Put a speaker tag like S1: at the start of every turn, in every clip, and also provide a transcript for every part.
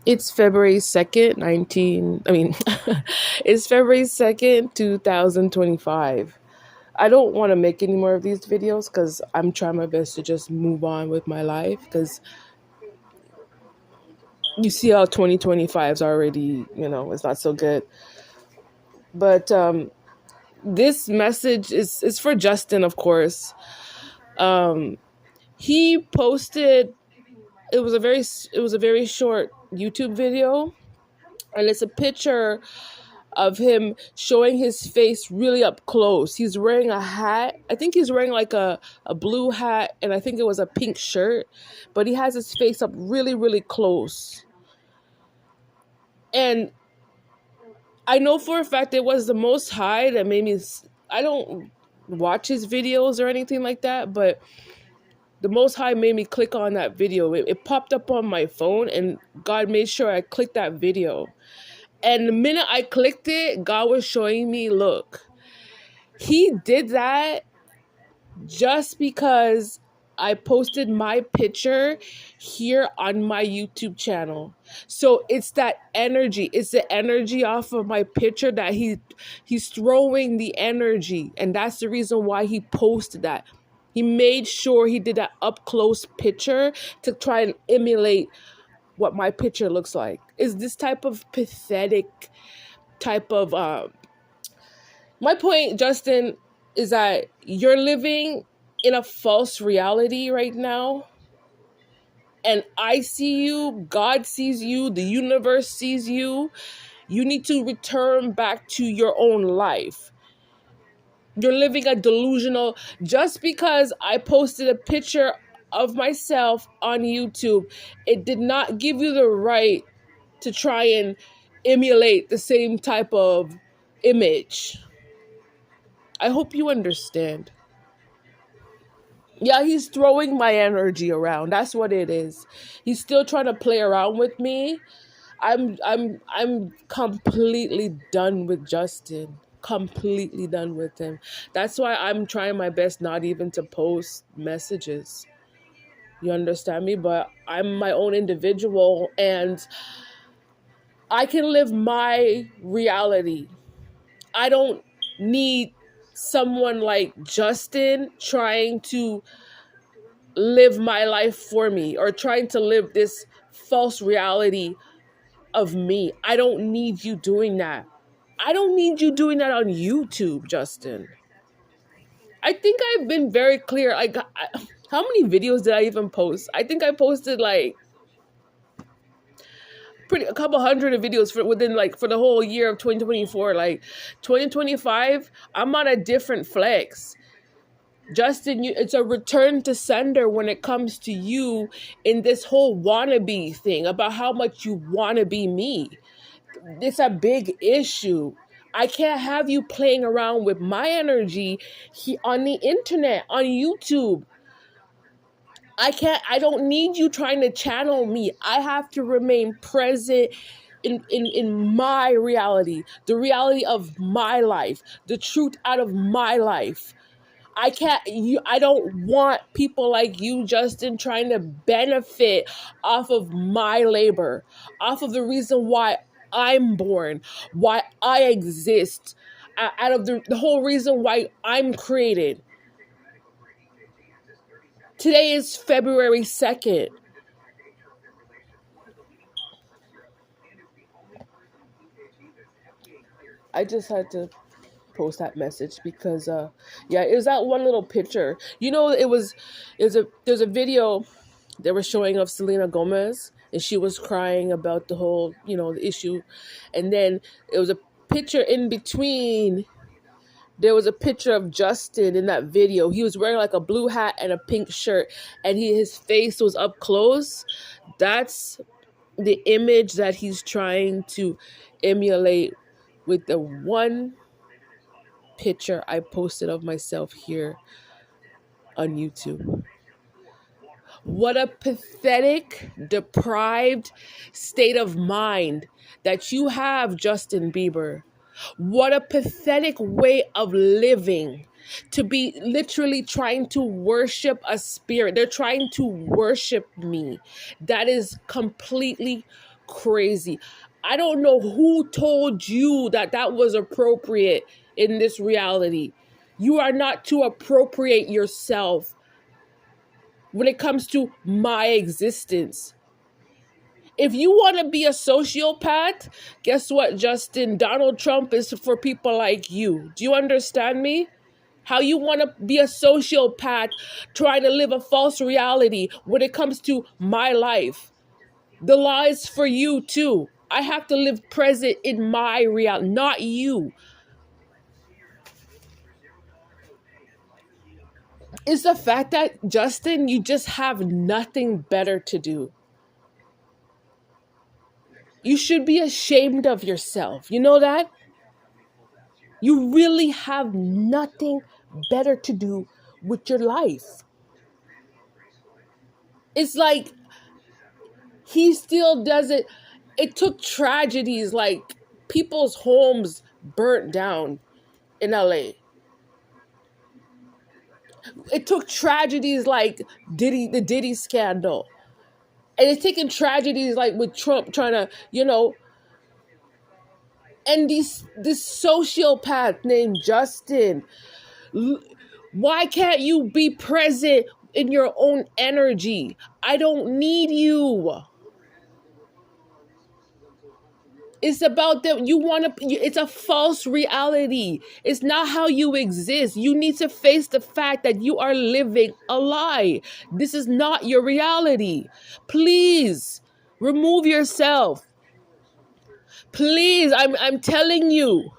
S1: It's February 2nd, 19 I mean it's February 2nd, 2025. I don't want to make any more of these videos cuz I'm trying my best to just move on with my life cuz you see how 2025 is already, it's not so good. But this message is for Justin, of course. Um he posted it was a very short YouTube video, and it's a picture of him showing his face really up close. He's wearing a hat. I think he's wearing like a blue hat, and I think it was a pink shirt, but he has his face up really, really close. And I know for a fact it was the Most High that made me. I don't watch his videos or anything like that, but the Most High made me click on that video. It popped up on my phone, and God made sure I clicked that video. And the minute I clicked it, God was showing me, look, he did that just because I posted my picture here on my YouTube channel. So it's that energy. It's the energy off of my picture that he's throwing the energy. And that's the reason why he posted that. He made sure he did that up close picture to try and emulate what my picture looks like. Is this type of pathetic type of my point, Justin, is that you're living in a false reality right now. And I see you, God sees you, the universe sees you. You need to return back to your own life. You're living a delusional. Just because I posted a picture of myself on YouTube, it did not give you the right to try and emulate the same type of image. I hope you understand. Yeah, he's throwing my energy around. That's what it is. He's still trying to play around with me. I'm completely done with Justin. Completely done with him. That's why I'm trying my best not even to post messages. You understand me? But I'm my own individual, and I can live my reality. I don't need someone like Justin trying to live my life for me or trying to live this false reality of me. I don't need you doing that. I don't need you doing that on YouTube, Justin. I think I've been very clear. How many videos did I even post? I think I posted like a couple hundred of videos for the whole year of 2024. Like 2025, I'm on a different flex. Justin, it's a return to sender when it comes to you in this whole wannabe thing about how much you want to be me. It's a big issue. I can't have you playing around with my energy on the internet, on YouTube. I don't need you trying to channel me. I have to remain present in my reality, the reality of my life, the truth out of my life. I don't want people like you, Justin, trying to benefit off of my labor, off of the reason why I'm born, why I exist, out of the whole reason why I'm created. Today is February 2nd. I just had to post that message because yeah, it was that one little picture. There's a video they were showing of Selena Gomez, and she was crying about the whole, the issue. And then it was a picture in between. There was a picture of Justin in that video. He was wearing like a blue hat and a pink shirt, and his face was up close. That's the image that he's trying to emulate with the one picture I posted of myself here on YouTube. What a pathetic, deprived state of mind that you have, Justin Bieber. What a pathetic way of living, to be literally trying to worship a spirit. They're trying to worship me. That is completely crazy. I don't know who told you that that was appropriate in this reality. You are not to appropriate yourself when it comes to my existence. If you want to be a sociopath, guess what, Justin? Donald Trump is for people like you. Do you understand me? How you want to be a sociopath trying to live a false reality when it comes to my life. The law is for you too. I have to live present in my reality, not you. It's the fact that, Justin, you just have nothing better to do. You should be ashamed of yourself. You know that? You really have nothing better to do with your life. It's like he still does it. It took tragedies like people's homes burnt down in LA. It took tragedies like the Diddy scandal. And it's taken tragedies like with Trump trying to, and this sociopath named Justin. Why can't you be present in your own energy? I don't need you. It's about that you want to, it's a false reality. It's not how you exist. You need to face the fact that you are living a lie. This is not your reality. Please remove yourself. Please, I'm telling you.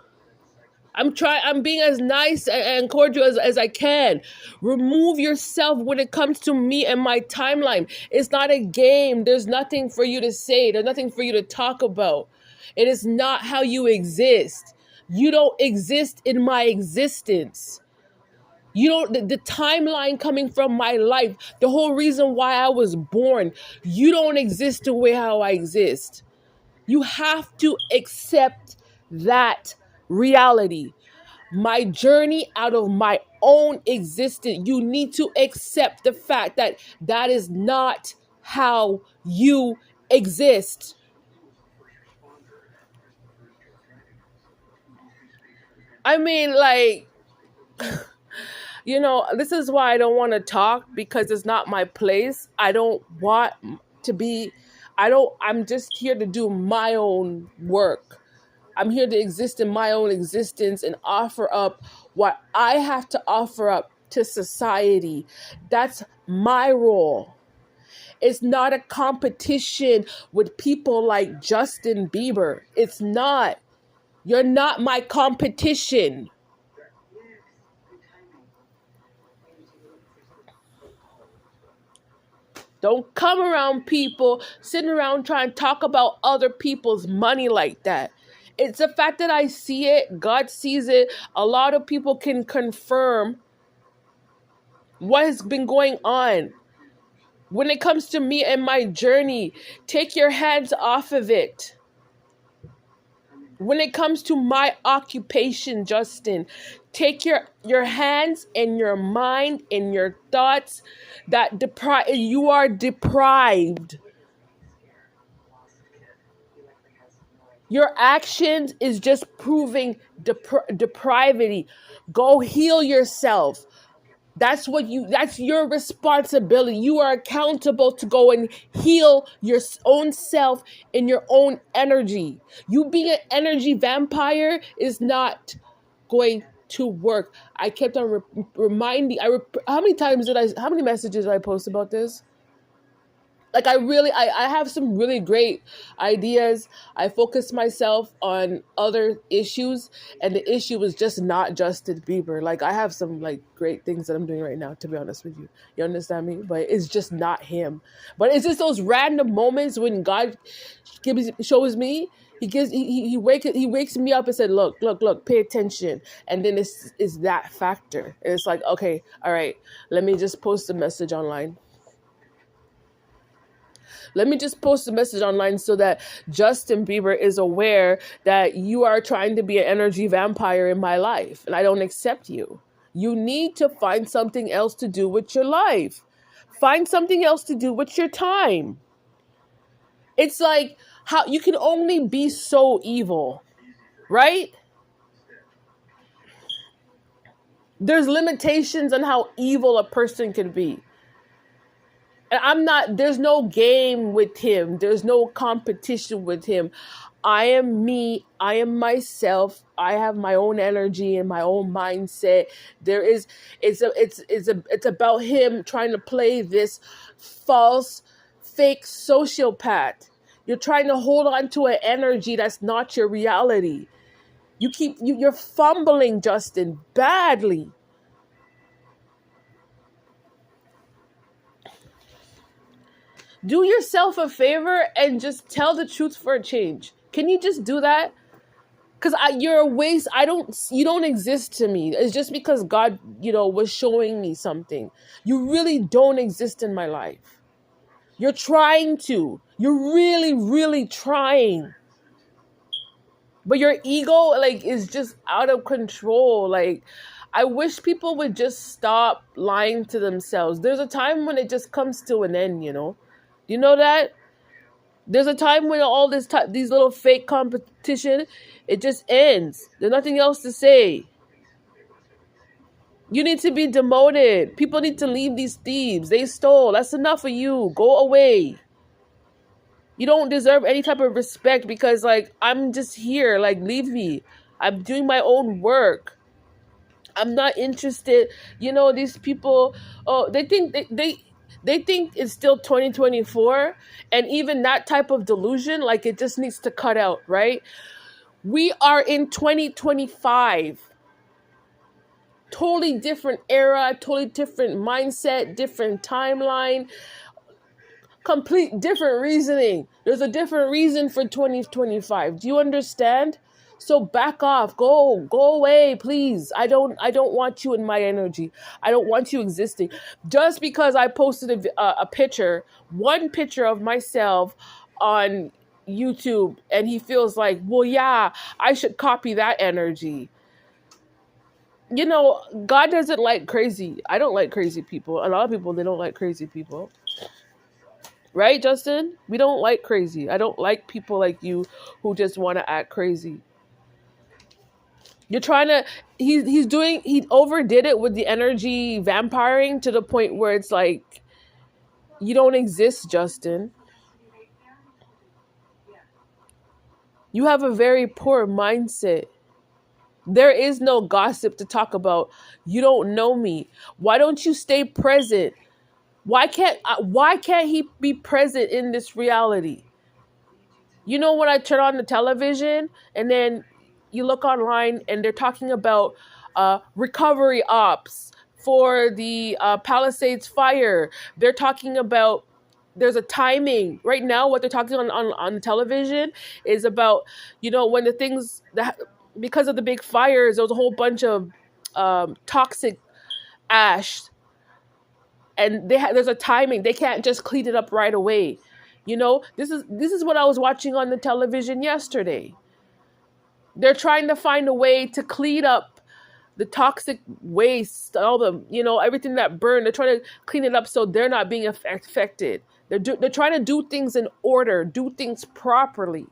S1: I'm being as nice and cordial as I can. Remove yourself when it comes to me and my timeline. It's not a game. There's nothing for you to say. There's nothing for you to talk about. It is not how you exist. You don't exist in my existence. You don't, the timeline coming from my life, the whole reason why I was born, you don't exist the way how I exist. You have to accept that reality. My journey out of my own existence. You need to accept the fact that that is not how you exist. I mean, like, this is why I don't want to talk, because it's not my place. I don't want to be, I'm just here to do my own work. I'm here to exist in my own existence and offer up what I have to offer up to society. That's my role. It's not a competition with people like Justin Bieber. It's not. You're not my competition. Don't come around people sitting around trying to talk about other people's money like that. It's the fact that I see it, God sees it. A lot of people can confirm what has been going on. When it comes to me and my journey, take your hands off of it. When it comes to my occupation, Justin, take your hands and your mind and your thoughts that you are deprived. Your actions is just proving depravity. Go heal yourself. That's your responsibility. You are accountable to go and heal your own self in your own energy. You being an energy vampire is not going to work. I kept on reminding, how many messages did I post about this? Like I have some really great ideas. I focus myself on other issues, and the issue is just not Justin Bieber. Like I have some like great things that I'm doing right now, to be honest with you. You understand me? But it's just not him. But it's just those random moments when God shows me. He wakes me up and said, look, pay attention. And then it's that factor. And it's like, okay, all right, let me just post a message online. Let me just post a message online so that Justin Bieber is aware that you are trying to be an energy vampire in my life, and I don't accept you. You need to find something else to do with your life. Find something else to do with your time. It's like how you can only be so evil, right? There's limitations on how evil a person can be. And I'm not, there's no game with him. There's no competition with him. I am me. I am myself. I have my own energy and my own mindset. There is, it's about him trying to play this false, fake sociopath. You're trying to hold on to an energy that's not your reality. You're fumbling, Justin, badly. Do yourself a favor and just tell the truth for a change. Can you just do that? Because you're a waste. You don't exist to me. It's just because God, was showing me something. You really don't exist in my life. You're trying to. You're really, really trying. But your ego, is just out of control. I wish people would just stop lying to themselves. There's a time when it just comes to an end, Do you know that? There's a time when all these little fake competition, it just ends. There's nothing else to say. You need to be demoted. People need to leave these thieves. They stole. That's enough of you. Go away. You don't deserve any type of respect because, I'm just here. Leave me. I'm doing my own work. I'm not interested. These people, they think they think it's still 2024, and even that type of delusion, it just needs to cut out, right? We are in 2025. Totally different era, totally different mindset, different timeline, complete different reasoning. There's a different reason for 2025. Do you understand? So back off. Go away, please. I don't want you in my energy. I don't want you existing. Just because I posted a picture, one picture of myself on YouTube, and he feels like, well, yeah, I should copy that energy. God doesn't like crazy. I don't like crazy people. A lot of people, they don't like crazy people. Right, Justin? We don't like crazy. I don't like people like you who just want to act crazy. You're trying to, he overdid it with the energy vampiring to the point where it's like, you don't exist, Justin. You have a very poor mindset. There is no gossip to talk about. You don't know me. Why don't you stay present? Why can't he be present in this reality? When I turn on the television and then you look online and they're talking about recovery ops for the Palisades fire. They're talking about there's a timing right now. What they're talking on television is about when the things that because of the big fires, there was a whole bunch of toxic ash, and there's a timing. They can't just clean it up right away. This is what I was watching on the television yesterday. They're trying to find a way to clean up the toxic waste, all the everything that burned. They're trying to clean it up so they're not being affected. They're trying to do things in order, do things properly.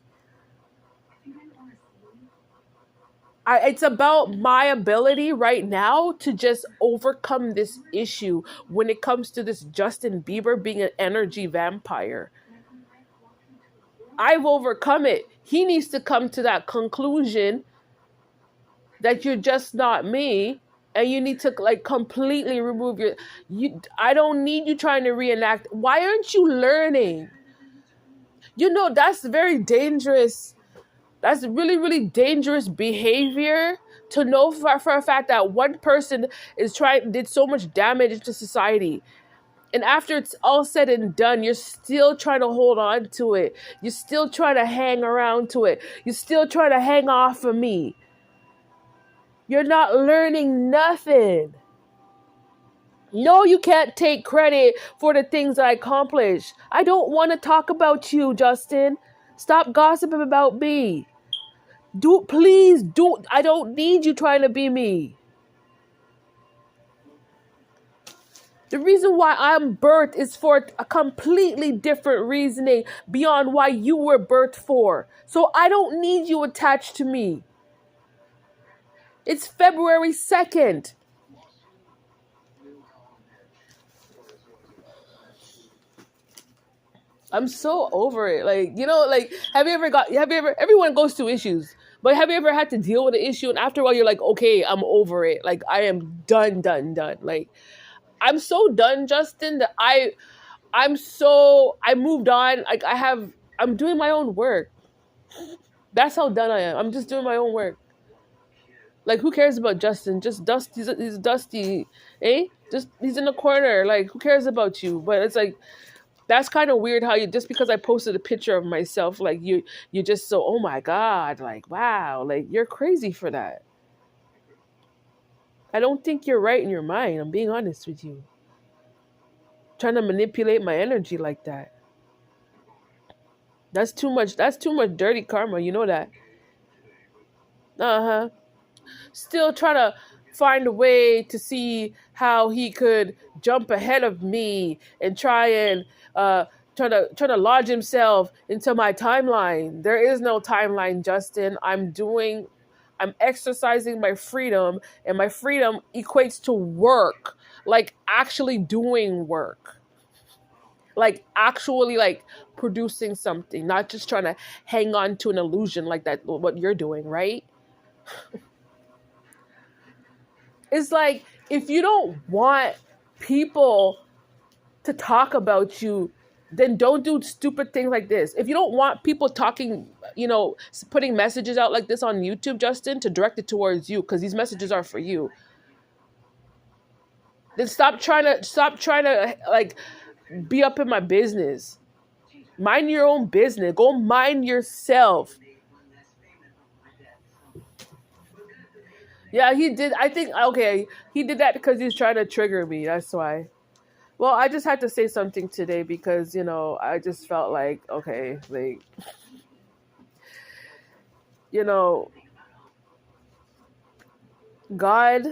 S1: It's about my ability right now to just overcome this issue when it comes to this Justin Bieber being an energy vampire. I've overcome it. He needs to come to that conclusion that you're just not me, and you need to completely remove I don't need you trying to reenact. Why aren't you learning? That's very dangerous. That's really, really dangerous behavior to know for a fact that one person did so much damage to society. And after it's all said and done, you're still trying to hold on to it. You're still trying to hang around to it. You're still trying to hang off of me. You're not learning nothing. No, you can't take credit for the things that I accomplished. I don't want to talk about you, Justin. Stop gossiping about me. Please do. I don't need you trying to be me. The reason why I'm birthed is for a completely different reasoning beyond why you were birthed for. So I don't need you attached to me. It's February 2nd. I'm so over it. Like, like, everyone goes through issues, but have you ever had to deal with an issue and after a while you're like, okay, I'm over it. Like, I am done, done, done. Like, I'm so done, Justin, that I moved on. Like, I'm doing my own work. That's how done I am. I'm just doing my own work. Like, who cares about Justin? Just Dusty. He's Dusty, eh? Just he's in the corner. Like, who cares about you? But it's like that's kind of weird how you just because I posted a picture of myself, like you just so oh my god, like wow, like you're crazy for that. I don't think you're right in your mind. I'm being honest with you. Trying to manipulate my energy like that. That's too much. That's too much dirty karma. You know that. Uh huh. Still trying to find a way to see how he could jump ahead of me and try and uh trying to lodge himself into my timeline. There is no timeline, Justin. I'm exercising my freedom, and my freedom equates to work, like actually doing work, like actually like producing something, not just trying to hang on to an illusion like that what you're doing, right? It's like if you don't want people to talk about you, then don't do stupid things like this. If you don't want people talking, putting messages out like this on YouTube, Justin, to direct it towards you because these messages are for you. Then stop trying to like be up in my business. Mind your own business. Go mind yourself. Yeah, he did. I think okay, he did that because he's trying to trigger me. That's why. Well, I just had to say something today because, I just felt like, okay, like, you know, God,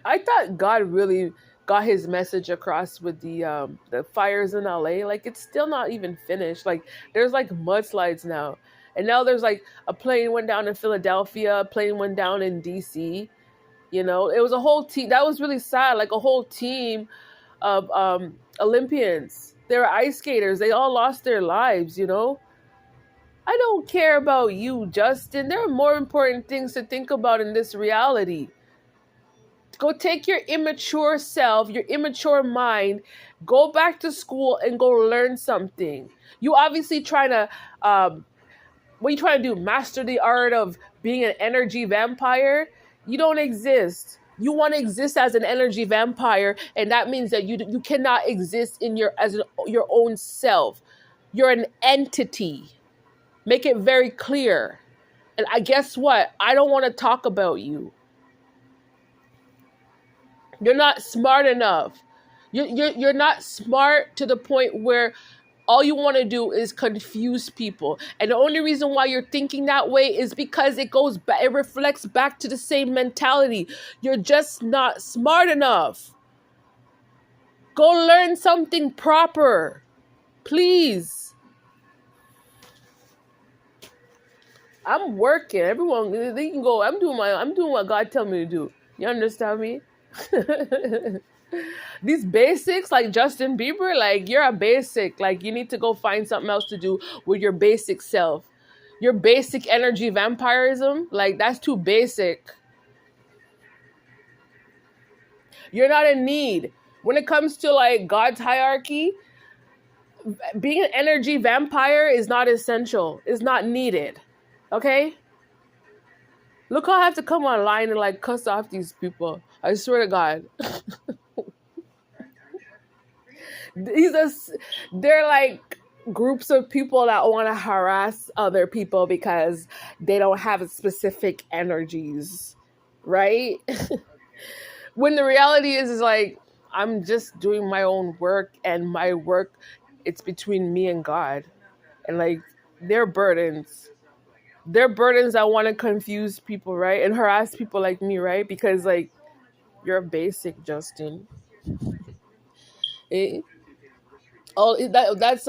S1: I thought God really got his message across with the fires in LA. Like, it's still not even finished. Like, there's like mudslides now. And now there's like a plane went down in Philadelphia, a plane went down in DC. It was a whole team. That was really sad. Like a whole team of Olympians. They were ice skaters. They all lost their lives. I don't care about you, Justin. There are more important things to think about in this reality. Go take your immature self, your immature mind, go back to school and go learn something. You obviously trying to, what are you trying to do? Master the art of being an energy vampire? You don't exist. You want to exist as an energy vampire, and that means that you cannot exist in your own self. You're an entity. Make it very clear. And I guess what? I don't want to talk about you. You're not smart enough. You're not smart to the point where all you want to do is confuse people. And the only reason why you're thinking that way is because it reflects back to the same mentality. You're just not smart enough. Go learn something proper. Please. I'm working. Everyone, they can go. I'm doing what God tell me to do. You understand me? These basics, like Justin Bieber, like you're a basic. Like you need to go find something else to do with your basic self. Your basic energy vampirism, like that's too basic. You're not in need. When it comes to like God's hierarchy, being an energy vampire is not essential. It's not needed. Okay? Look how I have to come online and like cuss off these people. I swear to God. They're like groups of people that want to harass other people because they don't have specific energies, right? When the reality is like I'm just doing my own work, and my work, it's between me and God. And like their burdens. Their burdens that want to confuse people, right? And harass people like me, right? Because like You're basic, Justin. Eh, that's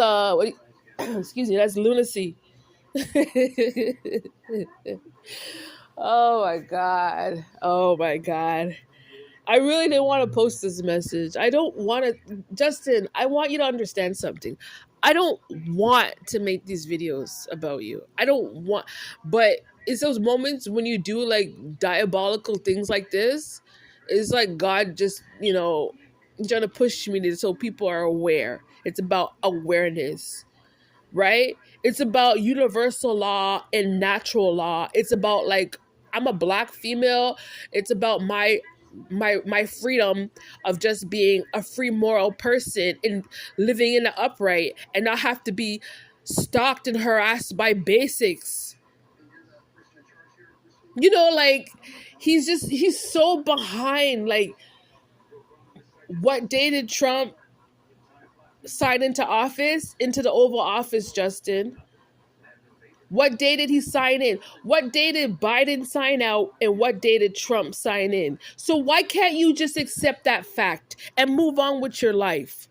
S1: excuse me, that's lunacy. Oh my god. Oh my god. I really didn't want to post this message. I don't want to, Justin, I want you to understand something. I don't want to make these videos about you. I don't want, but it's those moments when you do like diabolical things like this. It's like God just, trying to push me to so people are aware. It's about awareness, right? It's about universal law and natural law. It's about like I'm a black female. It's about my freedom of just being a free moral person and living in the upright and not have to be stalked and harassed by basics. Like he's so behind. Like, what day did Trump sign into the Oval Office, Justin? What day did he sign in? What day did Biden sign out? And what day did Trump sign in? So why can't you just accept that fact and move on with your life?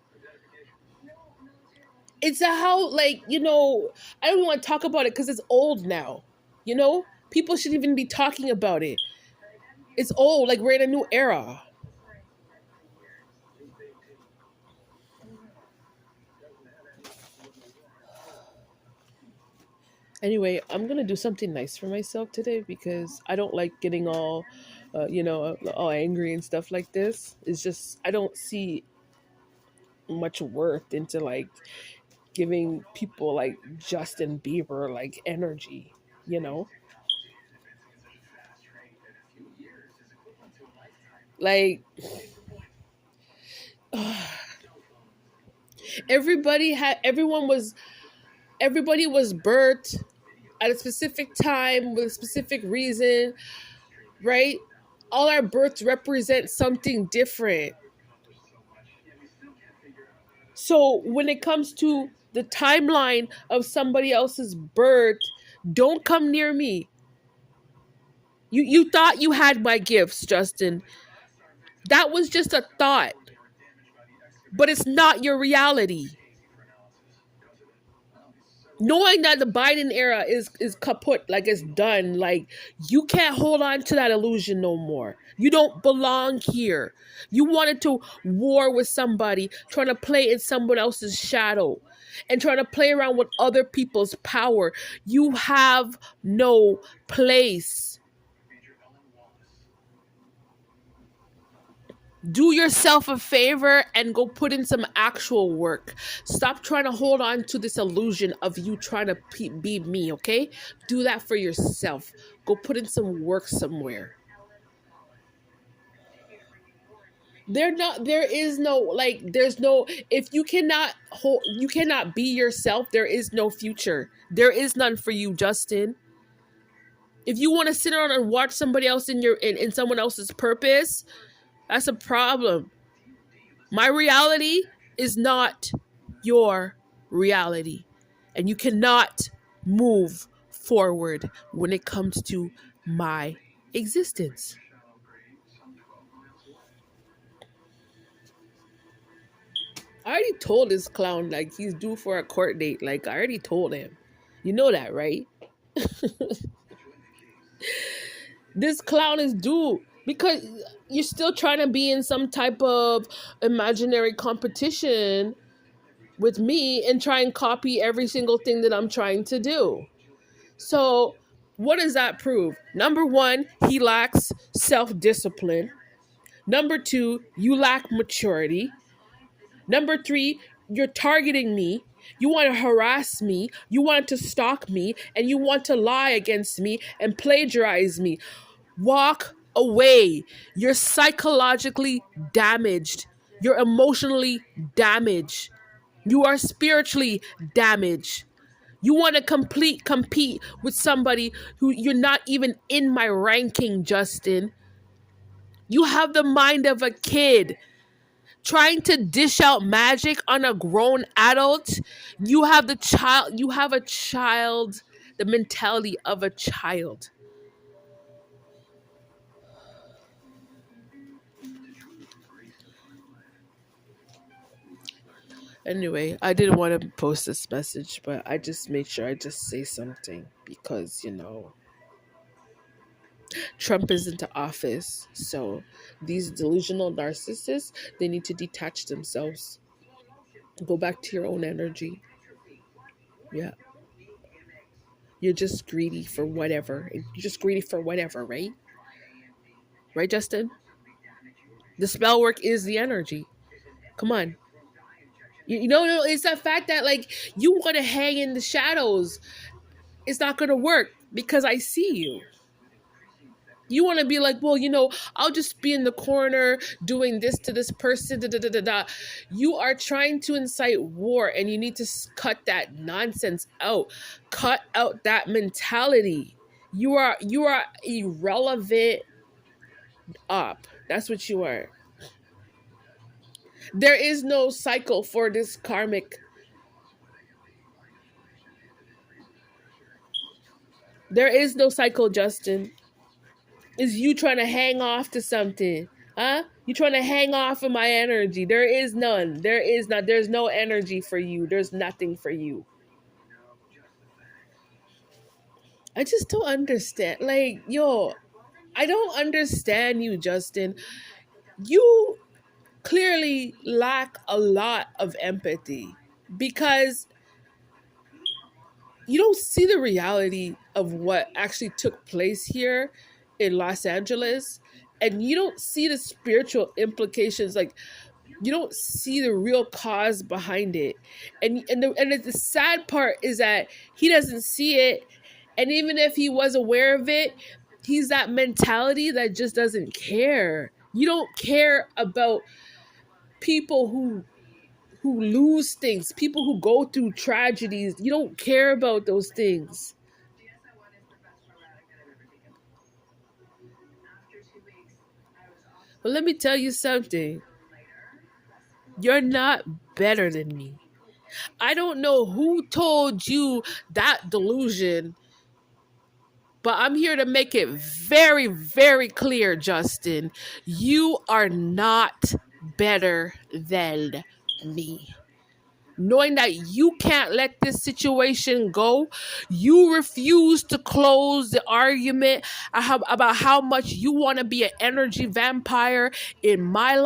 S1: It's a how, like, I don't want to talk about it because it's old now. People shouldn't even be talking about it. It's old, like we're in a new era. Anyway, I'm gonna do something nice for myself today because I don't like getting all angry and stuff like this. It's just I don't see much worth into like giving people like Justin Bieber like energy, you know? Like everybody was birthed at a specific time with a specific reason, right? All our births represent something different. So when it comes to the timeline of somebody else's birth, don't come near me. You thought you had my gifts, Justin. That was just a thought, but it's not your reality. Knowing that the Biden era is kaput, like it's done, like you can't hold on to that illusion no more. You don't belong here. You wanted to war with somebody, trying to play in someone else's shadow and trying to play around with other people's power. You have no place. Do yourself a favor and go put in some actual work. Stop trying to hold on to this illusion of you trying to be me, okay? Do that for yourself. Go put in some work somewhere. There is no, like, there's no, if you cannot be yourself, there is no future. There is none for you, Justin. If you want to sit around and watch somebody else in someone else's purpose, that's a problem. My reality is not your reality. And you cannot move forward when it comes to my existence. I already told this clown like he's due for a court date. Like I already told him. You know that, right? This clown is due because you're still trying to be in some type of imaginary competition with me and try and copy every single thing that I'm trying to do. So, what does that prove? Number one, he lacks self discipline. Number two, you lack maturity. Number three, you're targeting me. You want to harass me. You want to stalk me. And you want to lie against me and plagiarize me. Walk away. You're psychologically damaged. You're emotionally damaged. You are spiritually damaged. You want to compete with somebody who you're not even in my ranking, Justin. You have the mind of a kid. Trying to dish out magic on a grown adult, you have a child, the mentality of a child. Anyway, I didn't want to post this message, but I just made sure I just say something because, Trump is into office. So these delusional narcissists, they need to detach themselves. Go back to your own energy. Yeah. You're just greedy for whatever. You're just greedy for whatever, right? Right, Justin? The spell work is the energy. Come on. No, it's that fact that like you want to hang in the shadows. It's not going to work because I see you. You want to be like, well, I'll just be in the corner doing this to this person. Da, da, da, da, da. You are trying to incite war and you need to cut that nonsense out. Cut out that mentality. You are irrelevant up. That's what you are. There is no cycle for this karmic. There is no cycle, Justin. Is you trying to hang off to something. Huh? You trying to hang off of my energy. There is none. There is not. There's no energy for you. There's nothing for you. I just don't understand. Like, yo, I don't understand you, Justin. You clearly lack a lot of empathy because you don't see the reality of what actually took place here in Los Angeles, and you don't see the spiritual implications. Like, you don't see the real cause behind it, and the sad part is that he doesn't see it, and even if he was aware of it, he's that mentality that just doesn't care. You don't care about people who lose things, people who go through tragedies. You don't care about those things. But let me tell you something. You're not better than me. I don't know who told you that delusion, but I'm here to make it very, very clear, Justin. You are not better than me. Knowing that you can't let this situation go, you refuse to close the argument about how much you want to be an energy vampire in my life.